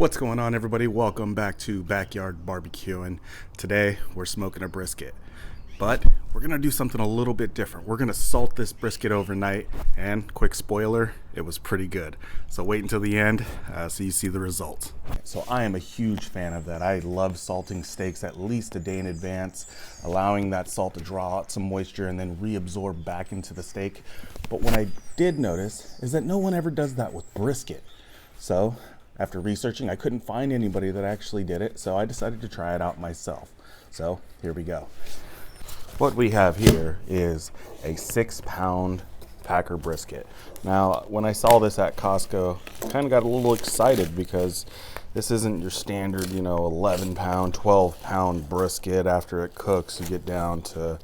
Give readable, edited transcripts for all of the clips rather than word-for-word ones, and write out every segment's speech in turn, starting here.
What's going on, everybody? Welcome back to Backyard Barbecuing. Today we're smoking a brisket, but we're gonna do something a little bit different. We're gonna salt this brisket overnight, and quick spoiler, it was pretty good. So wait until the end so you see the results. So I am a huge fan of that. I love salting steaks at least a day in advance, allowing that salt to draw out some moisture and then reabsorb back into the steak. But what I did notice is that no one ever does that with brisket. So after researching, I couldn't find anybody that actually did it, so I decided to try it out myself. So here we go. What we have here is a 6-pound Packer brisket. Now, when I saw this at Costco, I kind of got a little excited because this isn't your standard, 11-pound, 12-pound brisket. After it cooks, you get down to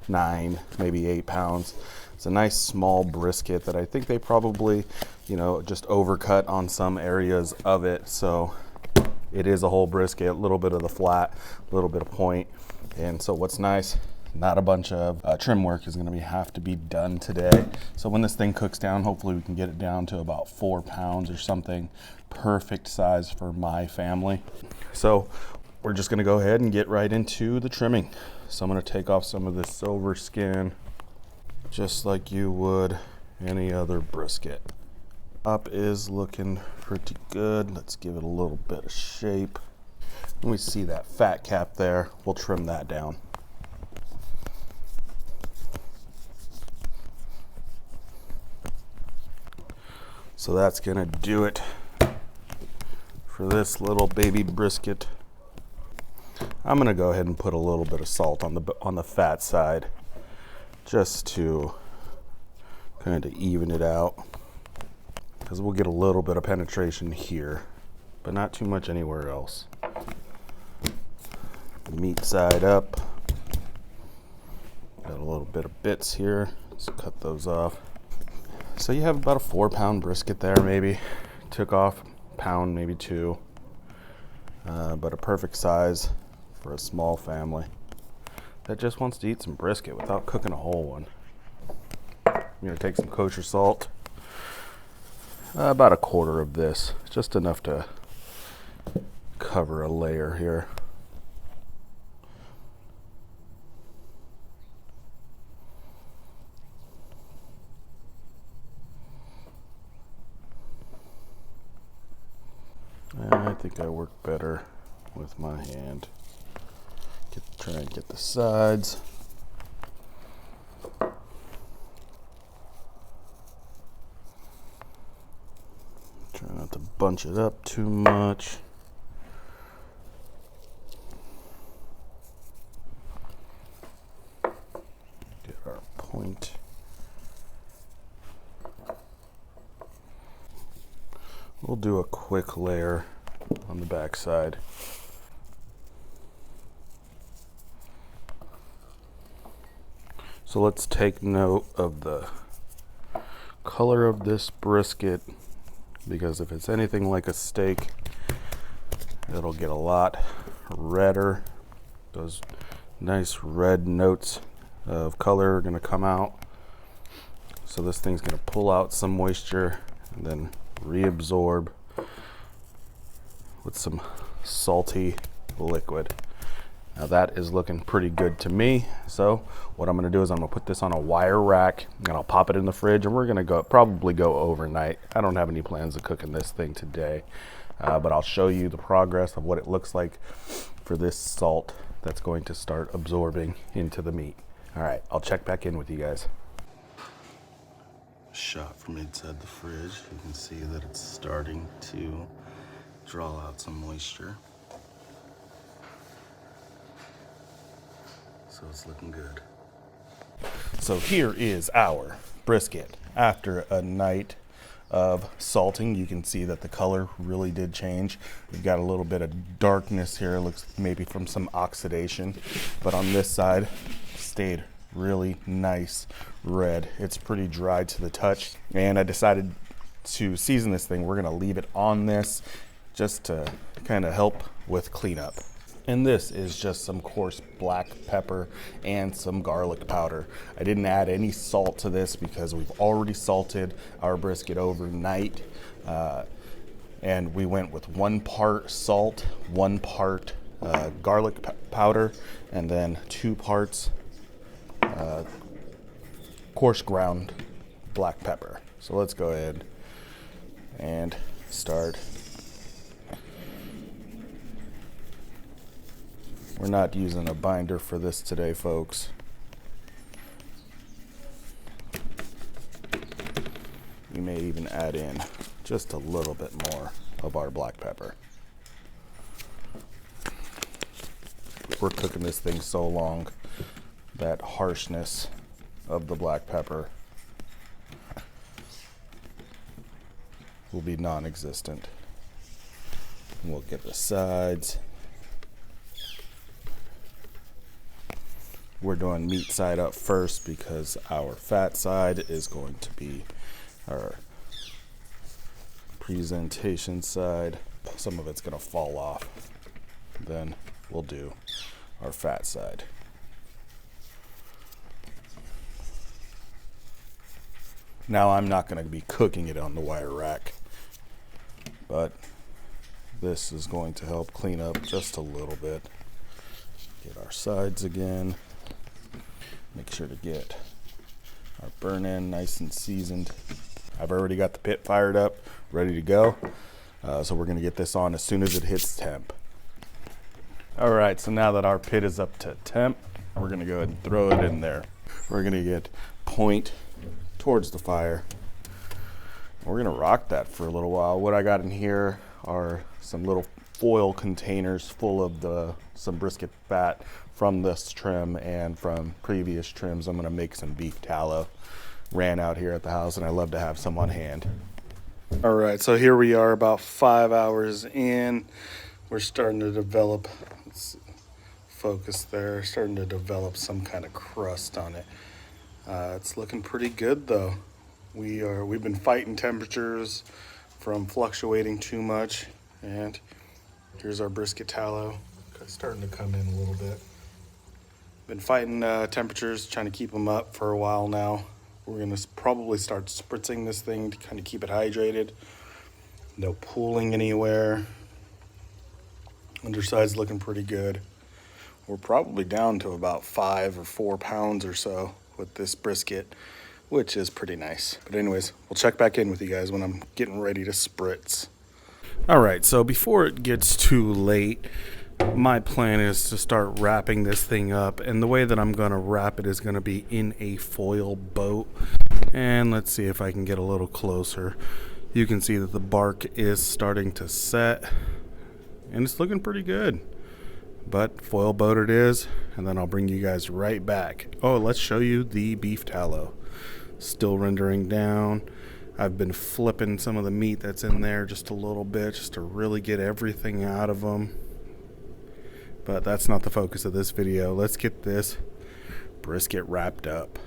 9, maybe 8 pounds. It's a nice small brisket that I think they probably, just overcut on some areas of it. So it is a whole brisket, a little bit of the flat, a little bit of point. And so what's nice, not a bunch of trim work is going to have to be done today. So when this thing cooks down, hopefully we can get it down to about 4 pounds or something. Perfect size for my family. So we're just going to go ahead and get right into the trimming. So I'm going to take off some of this silver skin, just like you would any other brisket. Top is looking pretty good. Let's give it a little bit of shape. When we see that fat cap there, we'll trim that down. So that's gonna do it for this little baby brisket. I'm gonna go ahead and put a little bit of salt on the fat side, just to kind of even it out, because we'll get a little bit of penetration here, but not too much anywhere else. The meat side up. Got a little bit of bits here. Let's cut those off. So you have about a 4-pound brisket there, maybe. Took off a pound, maybe 2. But a perfect size for a small family that just wants to eat some brisket without cooking a whole one. I'm gonna take some kosher salt, about a quarter of this, just enough to cover a layer here. I think I work better with my hand. Try and get the sides. Try not to bunch it up too much. Get our point. We'll do a quick layer on the back side. So let's take note of the color of this brisket, because if it's anything like a steak, it'll get a lot redder. Those nice red notes of color are going to come out. So this thing's going to pull out some moisture and then reabsorb with some salty liquid. Now that is looking pretty good to me. So what I'm going to do is I'm going to put this on a wire rack and I'll pop it in the fridge, and we're going to probably go overnight. I don't have any plans of cooking this thing today, but I'll show you the progress of what it looks like for this salt that's going to start absorbing into the meat. All right, I'll check back in with you guys. Shot from inside the fridge. You can see that it's starting to draw out some moisture. So it's looking good. So here is our brisket. After a night of salting, you can see that the color really did change. We've got a little bit of darkness here. It looks maybe from some oxidation, but on this side, stayed really nice red. It's pretty dry to the touch, and I decided to season this thing. We're gonna leave it on this just to kind of help with cleanup. And this is just some coarse black pepper and some garlic powder. I didn't add any salt to this because we've already salted our brisket overnight. And we went with 1 part salt, 1 part garlic powder, and then 2 parts coarse ground black pepper. So let's go ahead and start. We're not using a binder for this today, folks. We may even add in just a little bit more of our black pepper. We're cooking this thing so long that harshness of the black pepper will be non-existent. We'll get the sides. We're doing meat side up first because our fat side is going to be our presentation side. Some of it's going to fall off. Then we'll do our fat side. Now I'm not going to be cooking it on the wire rack, but this is going to help clean up just a little bit. Get our sides again. Make sure to get our burn in nice and seasoned. I've already got the pit fired up, ready to go. So we're gonna get this on as soon as it hits temp. All right, so now that our pit is up to temp, we're gonna go ahead and throw it in there. We're gonna get point towards the fire. We're gonna rock that for a little while. What I got in here are some little foil containers full of some brisket fat from this trim and from previous trims. I'm gonna make some beef tallow. Ran out here at the house and I love to have some on hand. All right, so here we are about 5 hours in. We're starting to develop, let's focus there, starting to develop some kind of crust on it. It's looking pretty good though. We've been fighting temperatures from fluctuating too much, and here's our brisket tallow. It's starting to come in a little bit. Been fighting temperatures, trying to keep them up for a while now. We're gonna probably start spritzing this thing to kind of keep it hydrated. No pooling anywhere. Underside's looking pretty good. We're probably down to about 5 or 4 pounds or so with this brisket, which is pretty nice. But anyways, we'll check back in with you guys when I'm getting ready to spritz. All right, so before it gets too late, my plan is to start wrapping this thing up, and the way that I'm gonna wrap it is gonna be in a foil boat. And let's see if I can get a little closer. You can see that the bark is starting to set, and it's looking pretty good. But foil boat it is, and then I'll bring you guys right back. Oh, let's show you the beef tallow. Still rendering down. I've been flipping some of the meat that's in there just a little bit, just to really get everything out of them. But that's not the focus of this video. Let's get this brisket wrapped up.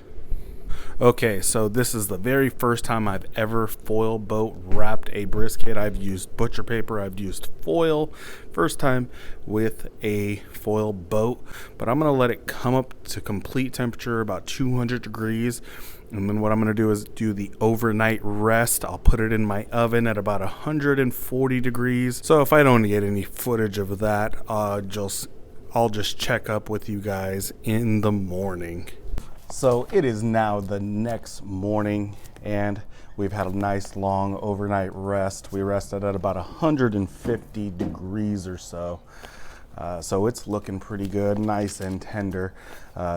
Okay, so this is the very first time I've ever foil boat wrapped a brisket. I've used butcher paper, I've used foil. First time with a foil boat, but I'm gonna let it come up to complete temperature, about 200 degrees. And then what I'm gonna do is do the overnight rest. I'll put it in my oven at about 140 degrees. So if I don't get any footage of that, I'll just check up with you guys in the morning. So it is now the next morning, and we've had a nice long overnight rest. We rested at about 150 degrees or so. So it's looking pretty good, nice and tender.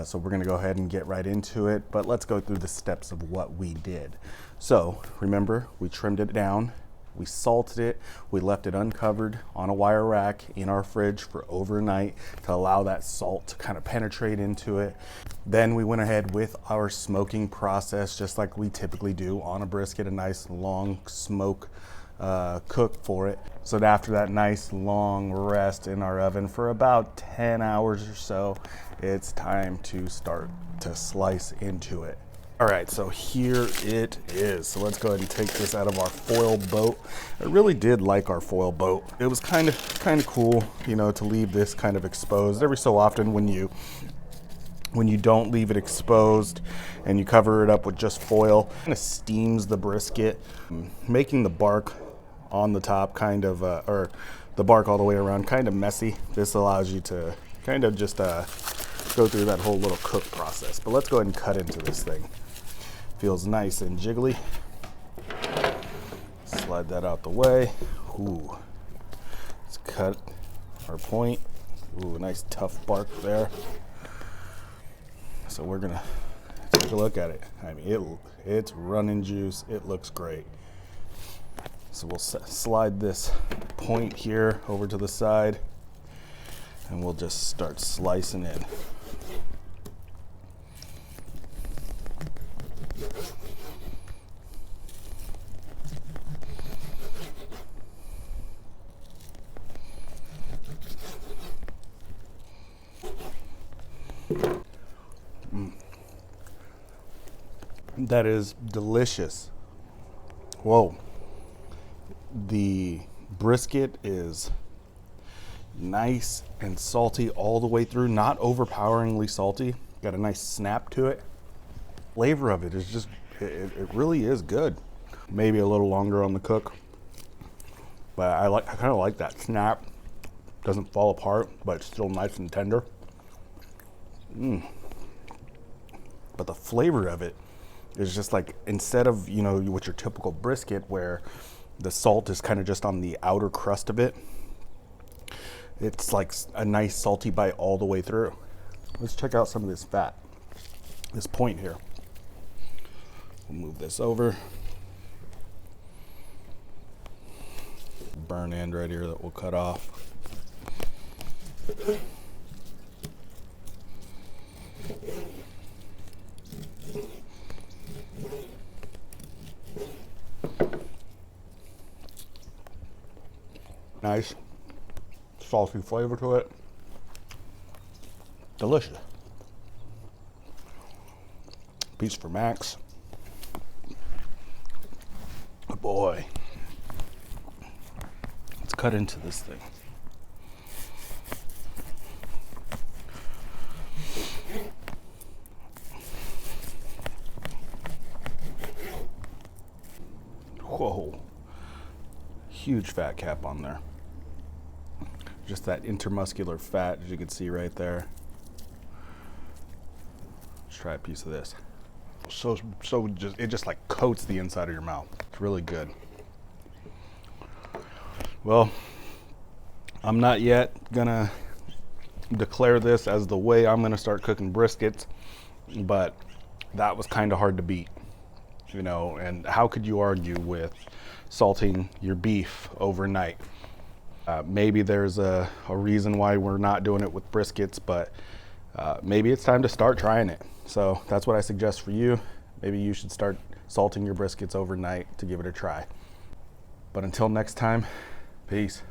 So we're gonna go ahead and get right into it, but let's go through the steps of what we did. So remember, we trimmed it down, we salted it, we left it uncovered on a wire rack in our fridge for overnight to allow that salt to kind of penetrate into it. Then we went ahead with our smoking process, just like we typically do on a brisket, a nice long smoke cook for it. So after that nice long rest in our oven for about 10 hours or so, it's time to start to slice into it. All right, so here it is. So let's go ahead and take this out of our foil boat. I really did like our foil boat. It was kind of cool, you know, to leave this kind of exposed. Every so often when you don't leave it exposed and you cover it up with just foil, it kind of steams the brisket, making the bark on the top, kind of, or the bark all the way around, kind of messy. This allows you to kind of just go through that whole little cook process. But let's go ahead and cut into this thing. Feels nice and jiggly. Slide that out the way. Ooh. Let's cut our point. Ooh, nice tough bark there. So we're gonna take a look at it. I mean, it's running juice. It looks great. So we'll slide this point here over to the side, and we'll just start slicing in. That is delicious. Whoa. The brisket is nice and salty all the way through, not overpoweringly salty. Got a nice snap to it. Flavor of it is just, it really is good. Maybe a little longer on the cook, but I kind of like that snap. Doesn't fall apart, but it's still nice and tender. But the flavor of it is just like, instead of, you know, with your typical brisket where the salt is kind of just on the outer crust of it, it's like a nice salty bite all the way through. Let's check out some of this fat, this point here. We'll move this over. Burn end right here that we'll cut off. Nice salty flavor to it. Delicious. Piece for Max. Boy. Let's cut into this thing. Whoa. Huge fat cap on there. Just that intermuscular fat, as you can see right there. Let's try a piece of this. It just like coats the inside of your mouth. It's really good. Well, I'm not yet gonna declare this as the way I'm gonna start cooking briskets, but that was kind of hard to beat, you know. And how could you argue with salting your beef overnight? Maybe there's a reason why we're not doing it with briskets, but maybe it's time to start trying it. So that's what I suggest for you. Maybe you should start salting your briskets overnight to give it a try. But until next time, peace.